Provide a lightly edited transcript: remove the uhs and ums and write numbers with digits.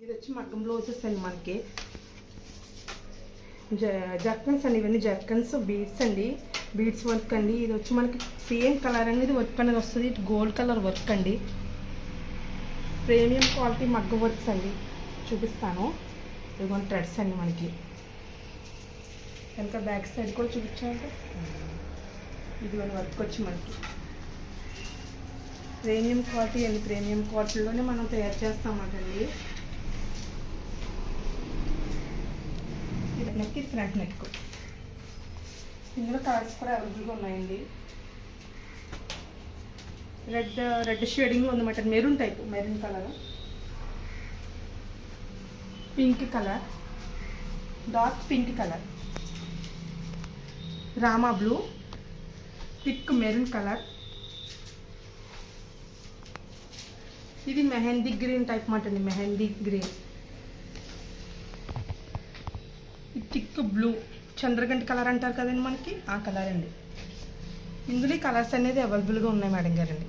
ఇది వచ్చి మగ్గం బ్లౌజెస్ అండి. మనకి జర్కన్స్ అండి. ఇవన్నీ జర్కన్స్ బీడ్స్ అండి. బీడ్స్ వర్క్ అండి. ఇది వచ్చి మనకి సేమ్ కలర్ అనేది వర్క్ అనేది వస్తుంది. ఇటు గోల్డ్ కలర్ వర్క్ అండి. ప్రీమియం క్వాలిటీ మగ్గం వర్క్స్ అండి. చూపిస్తాను. ఇదిగోండి థ్రెడ్స్ అండి. మనకి వెనక బ్యాక్ సైడ్ కూడా చూపించాలంటే ఇదిగోండి వర్క్ వచ్చి మనకి ప్రీమియం క్వాలిటీ అండి. ప్రీమియం క్వాలిటీలోనే మనం తయారు చేస్తామంటండి. ఇది నెక్, ఇది ఫ్రంట్ నెక్. ఇందులో కలర్స్ కూడా అవైలబుల్గా ఉన్నాయండి. రెడ్ షేడింగ్ ఉందన్నమాట. Maroon type, maroon colour, pink colour, dark pink colour, Rama blue, thick maroon colour, ఇది మెహందీ గ్రీన్ టైప్ మాట అండి. మెహందీ గ్రీన్, థిక్ బ్లూ, చంద్రగంటి కలర్ అంటారు కదండి మనకి, ఆ కలర్ అండి. ఇందులో ఈ కలర్స్ అనేది అవైలబుల్గా ఉన్నాయి మేడం గారండి.